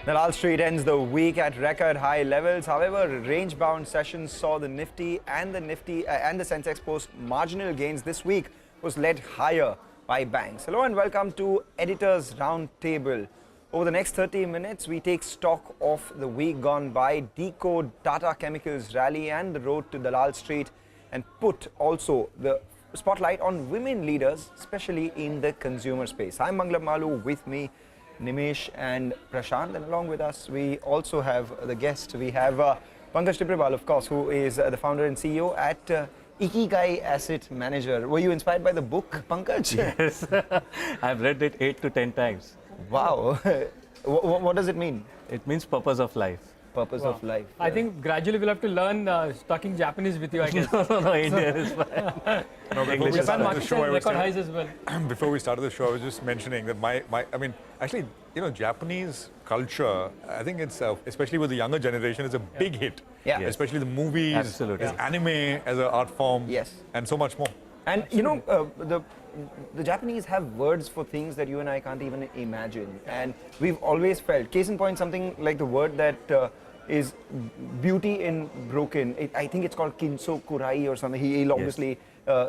The Wall Street ends the week at record high levels. However, range-bound sessions saw the Nifty and the sensex post marginal gains. This week was led higher by banks. Hello and welcome to Editors Roundtable. Over the next 30 minutes, we take stock of the week gone by, decode Tata Chemicals rally and the road to the Wall Street, and put also the spotlight on women leaders, especially in the consumer space. I'm Manglam Malu, with me Nimesh and Prashant, and along with us we also have the guest. We have Pankaj Tibrewal, of course, who is the founder and CEO at Ikigai Asset Manager. Were you inspired by the book, Pankaj? Yes, I've read it 8 to 10 times. Wow. What does it mean? It means purpose of life. Purpose of life. I think gradually we'll have to learn talking Japanese with you, I guess. No, Indian is fine. No, before we Japan started the market show, I was record highs as well. before we started the show, I was just mentioning that actually, Japanese culture, I think it's, especially with the younger generation, is a big hit. Yeah. Especially the movies, Absolutely. anime as an art form, Yes. and so much more. And the Japanese have words for things that you and I can't even imagine. And we've always felt, case in point, something like the word that is beauty in broken. I think it's called kinso kurai or something. He'll obviously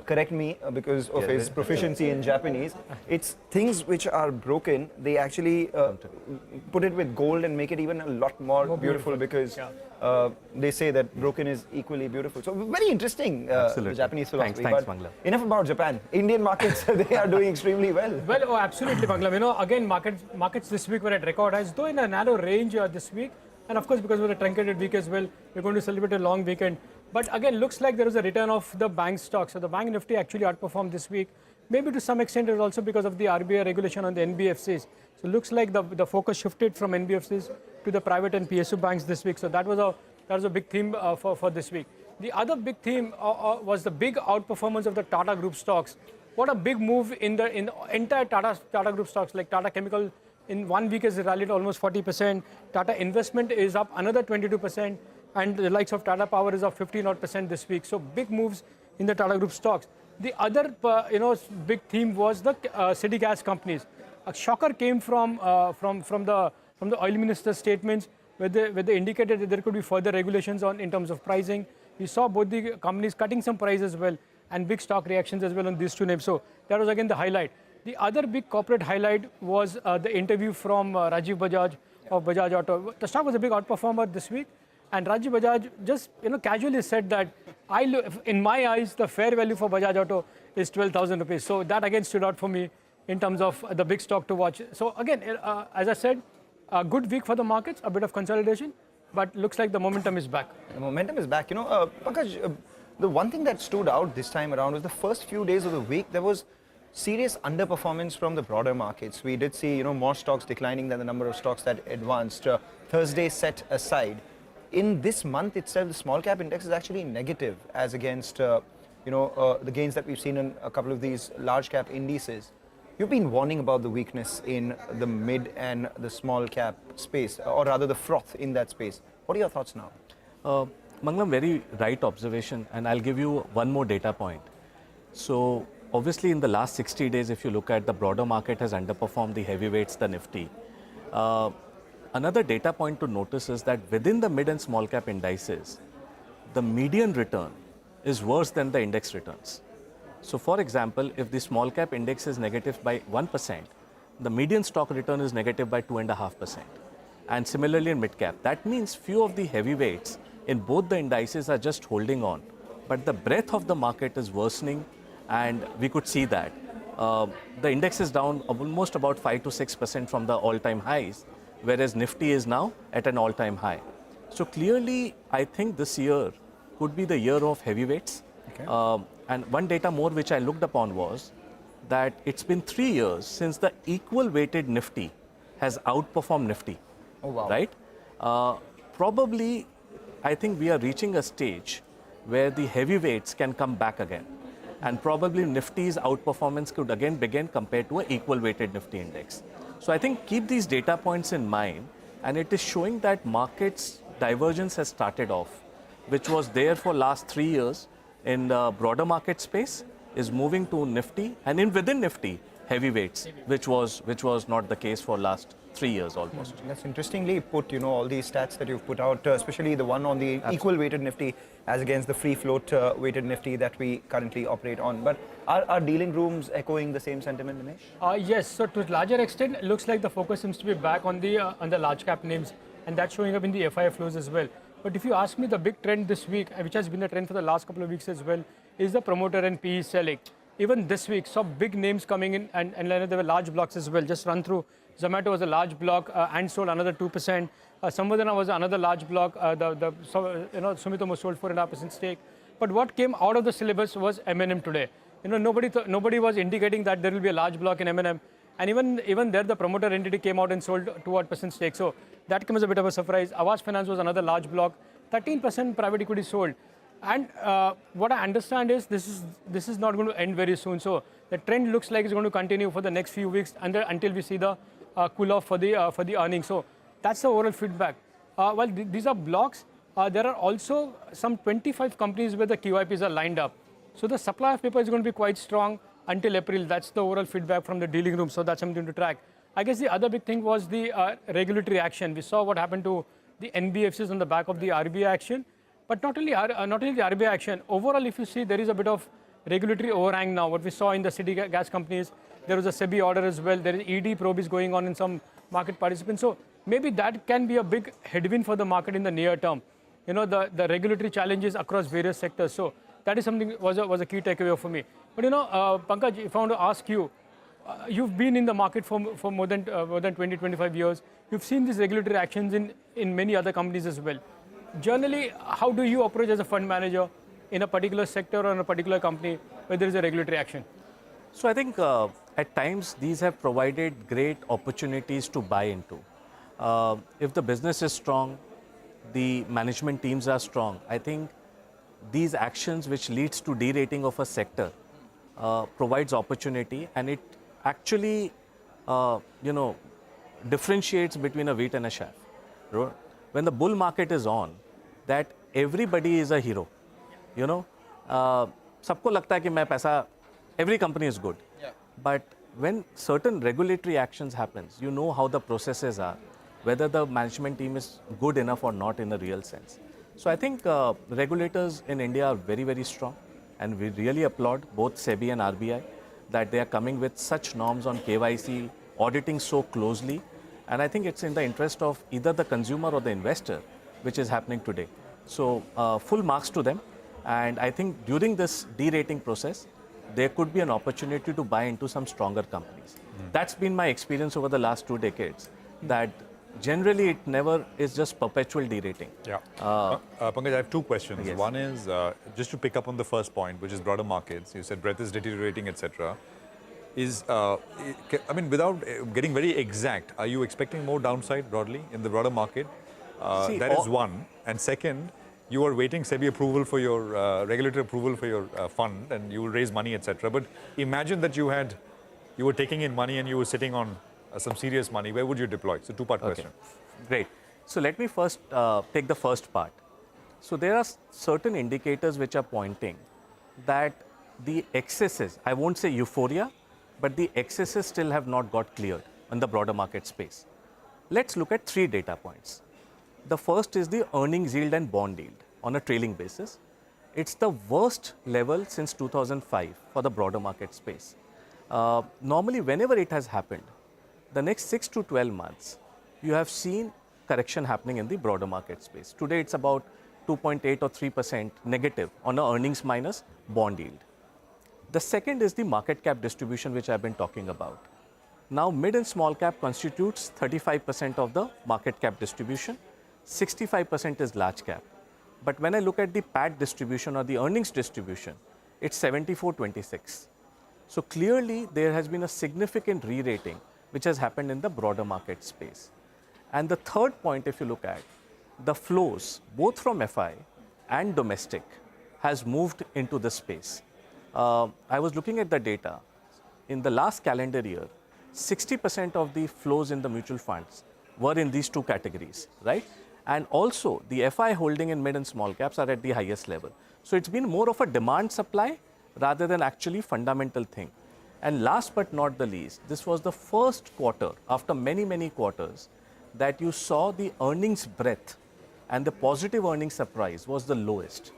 correct me because of his proficiency in Japanese. It's things which are broken, they actually put it with gold and make it even a lot more beautiful because they say that broken is equally beautiful. So very interesting, the Japanese philosophy. Thanks, but Manglam. enough about Japan. Indian markets, they are doing extremely well. Well, oh, absolutely, Manglam. Again, markets this week were at record highs, though in a narrow range this week. And of course, because we're a truncated week as well, we're going to celebrate a long weekend. But again, looks like there is a return of the bank stocks. So the bank Nifty actually outperformed this week. Maybe to some extent, it was also because of the RBI regulation on the NBFCs. So it looks like the focus shifted from NBFCs to the private and PSU banks this week. So that was a big theme for this week. The other big theme was the big outperformance of the Tata Group stocks. What a big move in the entire Tata Group stocks, like Tata Chemicals. In 1 week has rallied almost 40%. Tata Investment is up another 22%. And the likes of Tata Power is up 15% this week. So big moves in the Tata Group stocks. The other big theme was the city gas companies. A shocker came from the oil minister's statements where they indicated that there could be further regulations in terms of pricing. We saw both the companies cutting some price as well and big stock reactions as well on these two names. So that was again the highlight. The other big corporate highlight was the interview from Rajiv Bajaj of Bajaj Auto. The stock was a big outperformer this week, and Rajiv Bajaj just casually said that in my eyes the fair value for Bajaj Auto is 12,000 rupees. So that again stood out for me in terms of the big stock to watch. So again, as I said, a good week for the markets, a bit of consolidation, but looks like the momentum is back. The momentum is back. Pankaj, the one thing that stood out this time around was the first few days of the week, there was serious underperformance from the broader markets. We did see, more stocks declining than the number of stocks that advanced. Thursday set aside. In this month itself, the small cap index is actually negative as against, the gains that we've seen in a couple of these large cap indices. You've been warning about the weakness in the mid and the small cap space, or rather the froth in that space. What are your thoughts now? Manglam, very right observation, and I'll give you one more data point. So obviously in the last 60 days, if you look at the broader market has underperformed the heavyweights, the Nifty. Another data point to notice is that within the mid and small cap indices, the median return is worse than the index returns. So for example, if the small cap index is negative by 1%, the median stock return is negative by 2.5%. And similarly in mid cap, that means few of the heavyweights in both the indices are just holding on. But the breadth of the market is worsening, and we could see that. The index is down almost about 5 to 6% from the all-time highs, whereas Nifty is now at an all-time high. So clearly, I think this year could be the year of heavyweights. Okay. And one data more which I looked upon was that it's been 3 years since the equal weighted Nifty has outperformed Nifty. Oh, wow. Right? Probably, I think we are reaching a stage where the heavyweights can come back again. And probably Nifty's outperformance could again begin compared to an equal weighted Nifty index. So I think keep these data points in mind, and it is showing that markets divergence has started off, which was there for last 3 years in the broader market space, is moving to Nifty, and within Nifty, heavyweights, which was not the case for last 3 years almost. That's interestingly put, all these stats that you've put out, especially the one on the equal weighted Nifty as against the free float weighted Nifty that we currently operate on. But are dealing rooms echoing the same sentiment, Dinesh? Yes, so to a larger extent, it looks like the focus seems to be back on the large cap names, and that's showing up in the FII flows as well. But if you ask me, the big trend this week, which has been the trend for the last couple of weeks as well, is the promoter and PE selling. Even this week, saw big names coming in, and there were large blocks as well. Just run through. Zomato was a large block and sold another 2%. Samvardhana was another large block. Sumitomo sold 4.5% stake. But what came out of the syllabus was M&M today. Nobody was indicating that there will be a large block in M&M. And even there, the promoter entity came out and sold 2% stake. So that came as a bit of a surprise. Aavas Finance was another large block. 13% private equity sold. And what I understand is this is not going to end very soon. So the trend looks like it's going to continue for the next few weeks until we see the cool off for the earnings. So that's the overall feedback. While these are blocks, there are also some 25 companies where the QIPs are lined up. So the supply of paper is going to be quite strong until April. That's the overall feedback from the dealing room. So that's something to track. I guess the other big thing was the regulatory action. We saw what happened to the NBFCs on the back of the RBI action. But not only the RBI action, overall, if you see, there is a bit of regulatory overhang now. What we saw in the city gas companies, there was a SEBI order as well. There is ED probe is going on in some market participants. So maybe that can be a big headwind for the market in the near term. The regulatory challenges across various sectors. So that is something was a key takeaway for me. But Pankaj, if I want to ask you, you've been in the market for more than 20, 25 years. You've seen these regulatory actions in many other companies as well. Generally, how do you approach as a fund manager in a particular sector or in a particular company where there is a regulatory action? So I think at times these have provided great opportunities to buy into. If the business is strong, the management teams are strong, I think these actions which leads to derating of a sector provides opportunity, and it actually differentiates between a wheat and a chaff. When the bull market is on, that everybody is a hero. सबको लगता है कि मैं पैसा, every company is good. Yeah. But when certain regulatory actions happens, you know how the processes are, whether the management team is good enough or not in a real sense. So I think regulators in India are very, very strong, and we really applaud both SEBI and RBI that they are coming with such norms on KYC, auditing so closely. And I think it's in the interest of either the consumer or the investor, which is happening today. So full marks to them. And I think during this derating process, there could be an opportunity to buy into some stronger companies. That's been my experience over the last 2 decades, that generally it never is just perpetual derating. Yeah. Pankaj, I have 2 questions. Yes. One is, just to pick up on the first point, which is broader markets. You said breadth is deteriorating, etc. Without getting very exact, are you expecting more downside broadly in the broader market? That is one. And second, you are waiting SEBI approval for your regulatory approval for your fund, and you will raise money, etc. But imagine that you were taking in money and you were sitting on some serious money. Where would you deploy? So 2-part question. Great. So let me first take the first part. So there are certain indicators which are pointing that the excesses, I won't say euphoria, but the excesses still have not got cleared in the broader market space. Let's look at 3 data points. The first is the earnings yield and bond yield on a trailing basis. It's the worst level since 2005 for the broader market space. Normally, whenever it has happened, the next 6 to 12 months, you have seen correction happening in the broader market space. Today, it's about 2.8 or 3% negative on a earnings minus bond yield. The second is the market cap distribution, which I've been talking about. Now, mid and small cap constitutes 35% of the market cap distribution. 65% is large cap. But when I look at the PAT distribution or the earnings distribution, it's 74-26. So clearly, there has been a significant re-rating which has happened in the broader market space. And the third point, if you look at, the flows, both from FI and domestic, has moved into the space. I was looking at the data. In the last calendar year, 60% of the flows in the mutual funds were in these 2 categories, right? And also, the FI holding in mid and small caps are at the highest level. So it's been more of a demand supply rather than actually fundamental thing. And last but not the least, this was the first quarter after many, many quarters that you saw the earnings breadth and the positive earnings surprise was the lowest.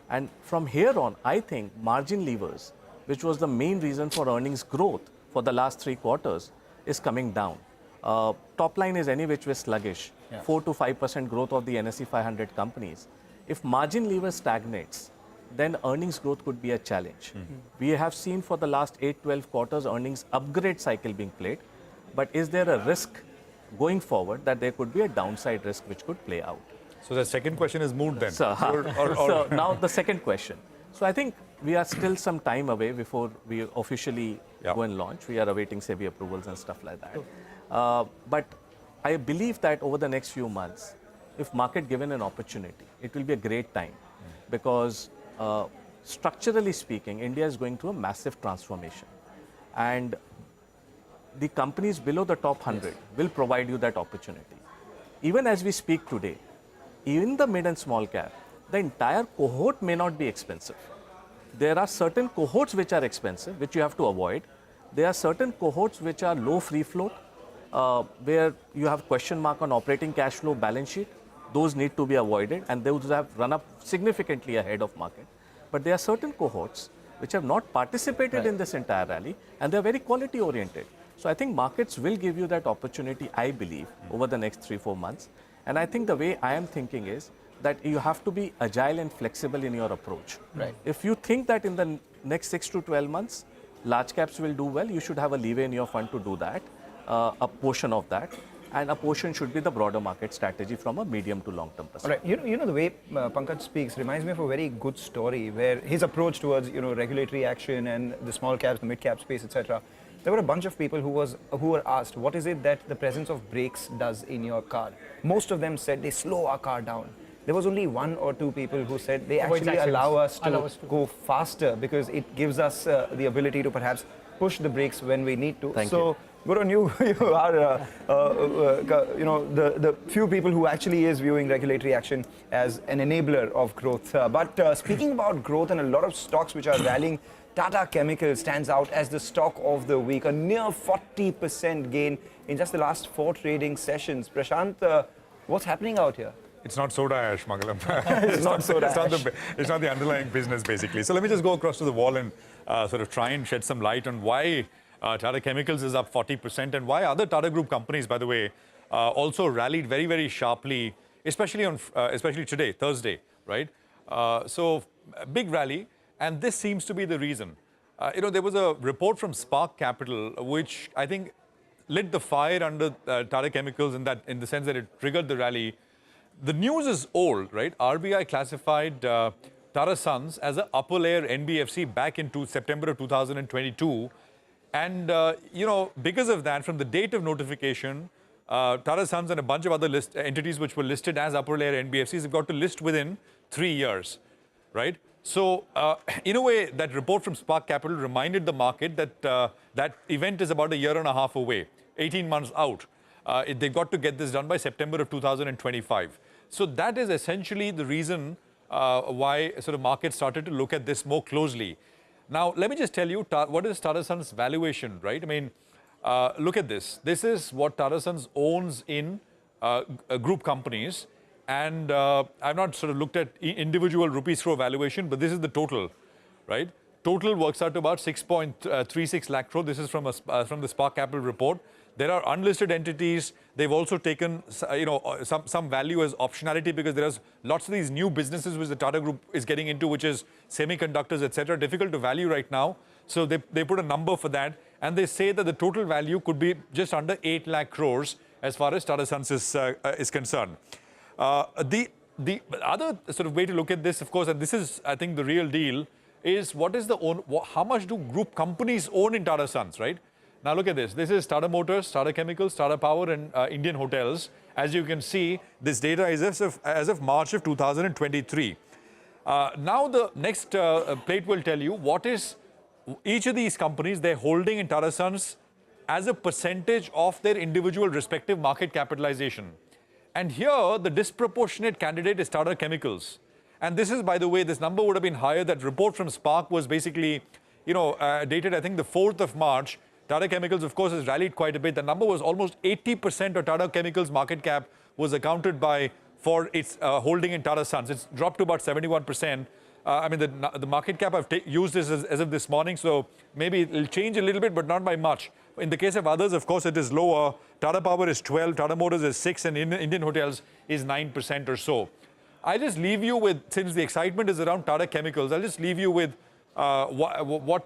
And from here on, I think margin levers, which was the main reason for earnings growth for the last 3 quarters, is coming down. Top line is any which way sluggish, 4 to 5% growth of the NSE 500 companies. If margin lever stagnates, then earnings growth could be a challenge. We have seen for the last 8-12 quarters earnings upgrade cycle being played, but is there a risk going forward that there could be a downside risk which could play out? So the second question is moved then. So now the second question. So I think we are still some time away before we officially go and launch. We are awaiting SEBI approvals and stuff like that. But I believe that over the next few months, if market given an opportunity, it will be a great time because structurally speaking, India is going through a massive transformation. And the companies below the top 100 will provide you that opportunity. Even as we speak today, in the mid and small cap, the entire cohort may not be expensive. There are certain cohorts which are expensive, which you have to avoid. There are certain cohorts which are low free float, where you have question mark on operating cash flow balance sheet. Those need to be avoided, and those have run up significantly ahead of market. But there are certain cohorts which have not participated in this entire rally, and they are very quality oriented. So I think markets will give you that opportunity, I believe, over the next 3-4 months. And I think the way I am thinking is that you have to be agile and flexible in your approach. If you think that in the next 6 to 12 months, large caps will do well, you should have a leeway in your fund to do that, a portion of that. And a portion should be the broader market strategy from a medium to long-term perspective. Right. You know the way Pankaj speaks reminds me of a very good story where his approach towards regulatory action and the small caps, the mid cap space, etc. There were a bunch of people who were asked, what is it that the presence of brakes does in your car? Most of them said they slow our car down. There was only 1 or 2 people who said they actually allow us to go faster because it gives us the ability to perhaps push the brakes when we need to. Thank you. Good on you. You are, the few people who actually is viewing regulatory action as an enabler of growth. But speaking about growth and a lot of stocks which are rallying, Tata Chemicals stands out as the stock of the week, a near 40% gain in just the last 4 trading sessions. Prashant, what's happening out here? It's not soda ash, Mangalam. It's not soda ash. It's not the underlying business, basically. So let me just go across to the wall and sort of try and shed some light on why Tata Chemicals is up 40% and why other Tata Group companies, by the way, also rallied very, very sharply, especially today, Thursday, right? So big rally, and this seems to be the reason. There was a report from Spark Capital, which I think lit the fire under Tata Chemicals in the sense that it triggered the rally. The news is old, right? RBI classified Tata Sons as an upper layer NBFC back in September of 2022. And, because of that, from the date of notification, Tata Sons and a bunch of other entities which were listed as upper layer NBFCs have got to list within 3 years, right? So, in a way, that report from Spark Capital reminded the market that that event is about a year and a half away, 18 months out. They've got to get this done by September of 2025. So that is essentially the reason why sort of markets started to look at this more closely. Now, let me just tell you what is Tata Sons' valuation, right? I mean, look at this. This is what Tata Sons owns in group companies. And I've not sort of looked at individual rupees crore valuation, but this is the total, right? Total works out to about 6.36 lakh crore. This is from the Spark Capital report. There are unlisted entities. They've also taken, some value as optionality because there's lots of these new businesses which the Tata Group is getting into, which is semiconductors, etc. Difficult to value right now. So they put a number for that, and they say that the total value could be just under 8 lakh crores as far as Tata Sons is concerned. The other sort of way to look at this, of course, and this is, I think, the real deal, is how much do group companies own in Tata Sons, right? Now look at this. This is Tata Motors, Tata Chemicals, Tata Power, and Indian Hotels. As you can see, this data is as of March of 2023. Now the next plate will tell you what is each of these companies they're holding in Tata Sons as a percentage of their individual respective market capitalization. And here, the disproportionate candidate is Tata Chemicals. And this is, by the way, this number would have been higher. That report from Spark was basically, dated, I think, the 4th of March. Tata Chemicals, of course, has rallied quite a bit. The number was almost 80% of Tata Chemicals' market cap was accounted for its holding in Tata Sons. It's dropped to about 71%. The market cap I've used this as of this morning, so maybe it'll change a little bit, but not by much. In the case of others, of course, it is lower. Tata Power is 12, Tata Motors is 6, and Indian Hotels is 9% or so. I just leave you with, since the excitement is around Tata Chemicals, I'll just leave you with how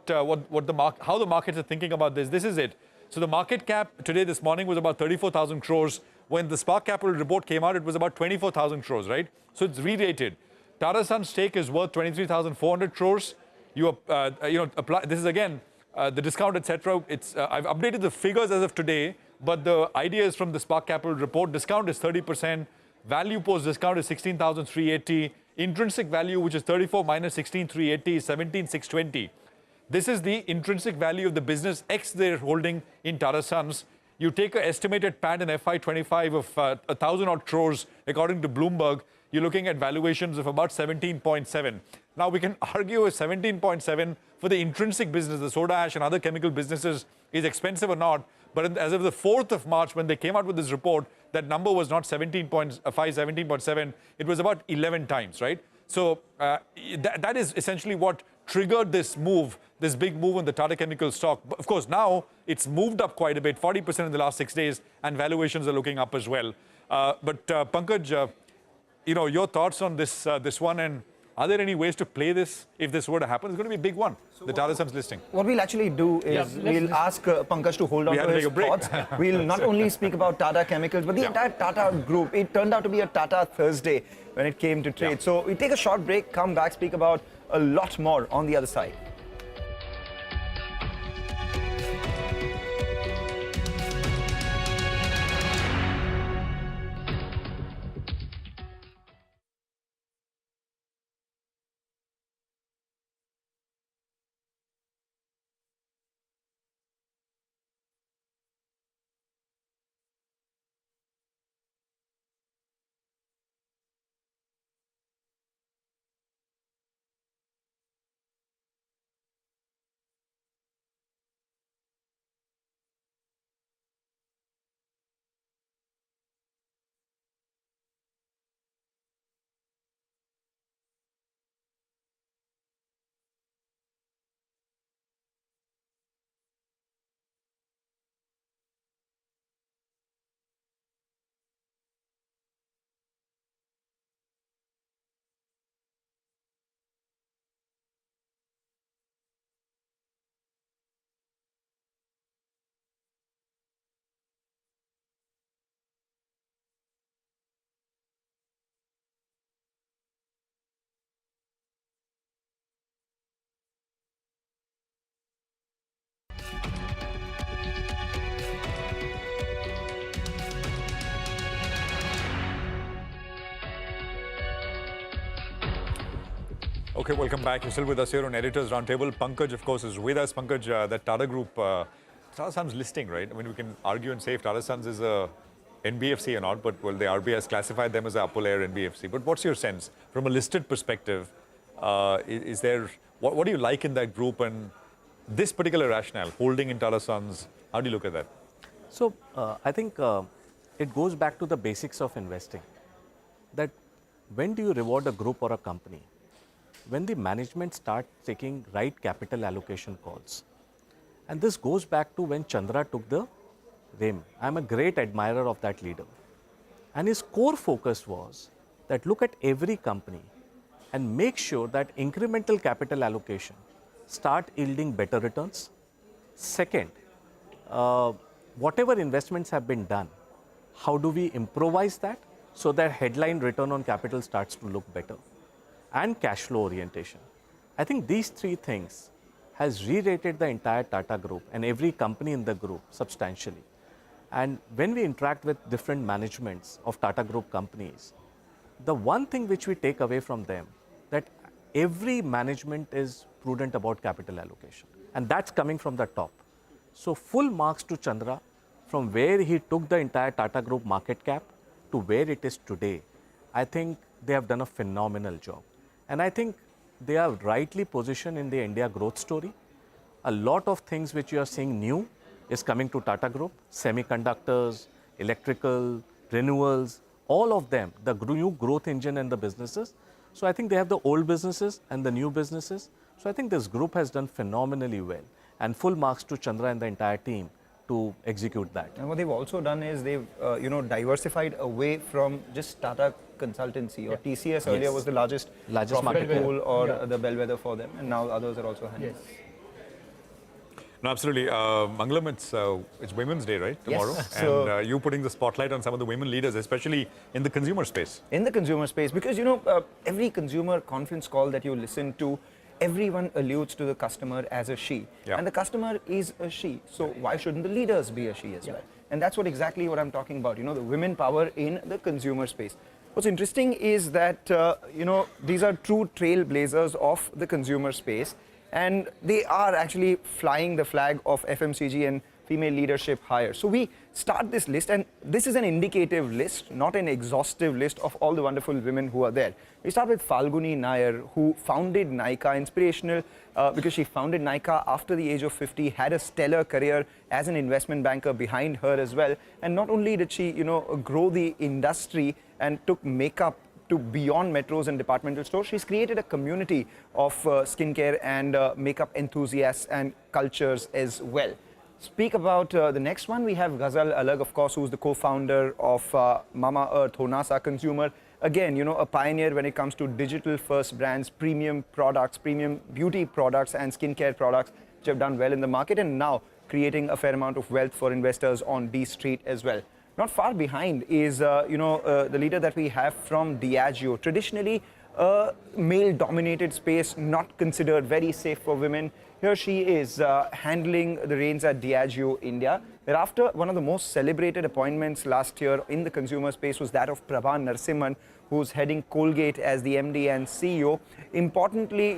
the markets are thinking about this. This is it. So the market cap today, this morning, was about 34,000 crores. When the Spark Capital report came out, it was about 24,000 crores, right? So it's re-rated. Tata Sons stake is worth 23,400 crores. Apply. This is again the discount, etc. I've updated the figures as of today, but the idea is from the Spark Capital report. Discount is 30%. Value post discount is 16,380. Intrinsic value, which is 34 minus 16,380, is 17,620. This is the intrinsic value of the business X they're holding in Tata Sons. You take an estimated PAT in FY25 of 1,000 odd crores, according to Bloomberg. You're looking at valuations of about 17.7. Now, we can argue if 17.7 for the intrinsic business, the soda ash and other chemical businesses, is expensive or not. But as of the 4th of March, when they came out with this report, that number was not 17.5, 17.7. It was about 11 times, right? So that is essentially what triggered this move, this big move on the Tata Chemicals stock. But of course, now it's moved up quite a bit, 40% in the last 6 days, and valuations are looking up as well. But Pankaj, your thoughts on this one, and are there any ways to play this if this were to happen? It's going to be a big one, the Tata Sons listing. What we'll actually do is we'll ask Pankaj to hold on to his thoughts. We'll not only speak about Tata Chemicals, but the entire Tata group. It turned out to be a Tata Thursday when it came to trade. So we take a short break, come back, speak about a lot more on the other side. Okay, welcome back. You're still with us here on Editors Roundtable. Pankaj, of course, is with us. Pankaj, that Tata Group, Tata Sons listing, right? I mean, we can argue and say if Tata Sons is a NBFC or not, but well, the RBI has classified them as an upper layer NBFC. But what's your sense from a listed perspective? Is there what do you like in that group and this particular rationale, holding in Tata Sons? How do you look at that? So I think it goes back to the basics of investing. That when do you reward a group or a company? When the management starts taking right capital allocation calls. And this goes back to when Chandra took the reign. I'm a great admirer of that leader. And his core focus was that look at every company and make sure that incremental capital allocation start yielding better returns. Second, whatever investments have been done, how do we improvise that so that headline return on capital starts to look better? And cash flow orientation. I think these three things has re-rated the entire Tata Group and every company in the group substantially. And when we interact with different managements of Tata Group companies, the one thing which we take away from them, that every management is prudent about capital allocation. And that's coming from the top. So full marks to Chandra from where he took the entire Tata Group market cap to where it is today, I think they have done a phenomenal job. And I think they are rightly positioned in the India growth story. A lot of things which you are seeing new is coming to Tata Group, semiconductors, electrical, renewals, all of them, the new growth engine and the businesses. So I think they have the old businesses and the new businesses. So I think this group has done phenomenally well, and full marks to Chandra and the entire team to execute that. And what they've also done is they've diversified away from just Tata Consultancy or TCS earlier was the largest market pool or the bellwether for them, and now others are also handling. Yes. No, absolutely. Mangalam, it's Women's Day, right? Tomorrow. Yes. And you putting the spotlight on some of the women leaders, especially in the consumer space. In the consumer space, because every consumer conference call that you listen to, everyone alludes to the customer as a she. Yeah. And the customer is a she. So why shouldn't the leaders be a she as well? And that's exactly what I'm talking about, the women power in the consumer space. What's interesting is that, these are true trailblazers of the consumer space. And they are actually flying the flag of FMCG and female leadership higher. So we start this list, and this is an indicative list, not an exhaustive list of all the wonderful women who are there. We start with Falguni Nair, who founded Nykaa, inspirational because she founded Nykaa after the age of 50, had a stellar career as an investment banker behind her as well. And not only did she, grow the industry and took makeup to beyond metros and departmental stores, she's created a community of skincare and makeup enthusiasts and cultures as well. Speak about the next one, we have Ghazal Alag, of course, who's the co-founder of Mama Earth, Honasa Consumer. Again, a pioneer when it comes to digital-first brands, premium products, premium beauty products and skincare products, which have done well in the market, and now creating a fair amount of wealth for investors on D Street as well. Not far behind is, the leader that we have from Diageo. Traditionally, a male-dominated space, not considered very safe for women. Here she is handling the reins at Diageo India. Thereafter, one of the most celebrated appointments last year in the consumer space was that of Prabha Narasimhan, who's heading Colgate as the MD and CEO. Importantly,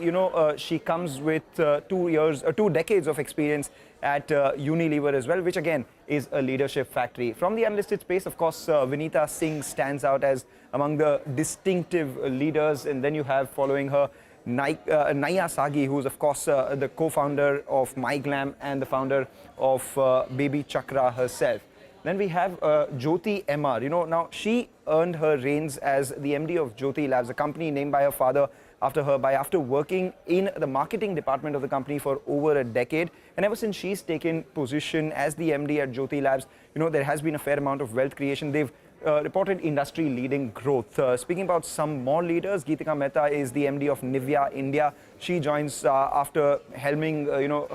she comes with 2 decades of experience at Unilever as well, which again is a leadership factory. From the unlisted space, of course, Vinita Singh stands out as among the distinctive leaders, and then you have following her Naya Sagi, who's of course the co-founder of MyGlam and the founder of Baby Chakra herself. Then we have Jyoti MR. Now she earned her reins as the MD of Jyoti Labs, a company named by her father after working in the marketing department of the company for over a decade. And ever since she's taken position as the MD at Jyoti Labs, there has been a fair amount of wealth creation. They've reported industry-leading growth. Speaking about some more leaders, Geetika Mehta is the MD of Nivea India. She joins after helming,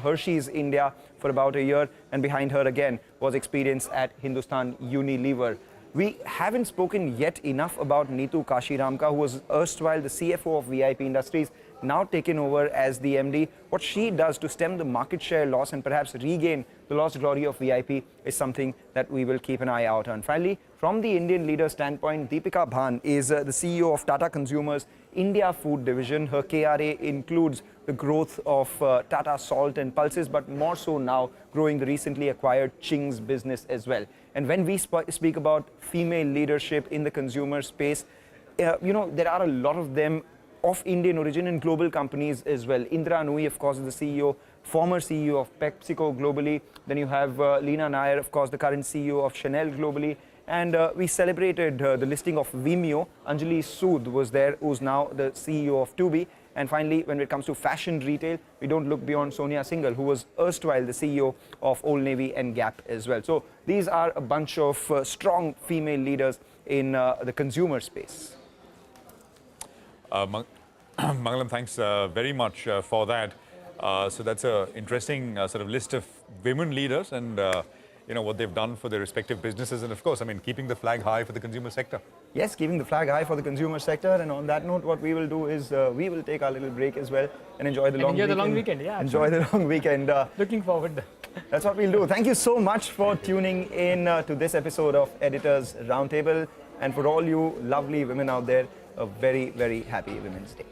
Hershey's India for about a year, and behind her again was experience at Hindustan Unilever. We haven't spoken yet enough about Neetu Kashiramka, who was erstwhile the CFO of VIP Industries, now taken over as the MD. What she does to stem the market share loss and perhaps regain the lost glory of VIP is something that we will keep an eye out on. Finally, from the Indian leader standpoint, Deepika Bhan is the CEO of Tata Consumers India Food Division. Her KRA includes the growth of Tata Salt and Pulses, but more so now growing the recently acquired Ching's business as well. And when we speak about female leadership in the consumer space, there are a lot of them of Indian origin in global companies as well. Indra Nui, of course, is the CEO, former CEO of PepsiCo globally. Then you have Leena Nair, of course, the current CEO of Chanel globally. And we celebrated the listing of Vimeo. Anjali Sood was there, who's now the CEO of Tubi. And finally, when it comes to fashion retail, we don't look beyond Sonia Singhal, who was erstwhile the CEO of Old Navy and Gap as well. So these are a bunch of strong female leaders in the consumer space. Mangalam, thanks very much for that. So that's an interesting sort of list of women leaders and what they've done for their respective businesses, and of course, keeping the flag high for the consumer sector. Yes, keeping the flag high for the consumer sector. And on that note, what we will do is we will take our little break as well and enjoy the long weekend. Yeah, enjoy the long weekend. Looking forward. That's what we'll do. Thank you so much for tuning in to this episode of Editors Roundtable. And for all you lovely women out there, a very, very happy Women's Day.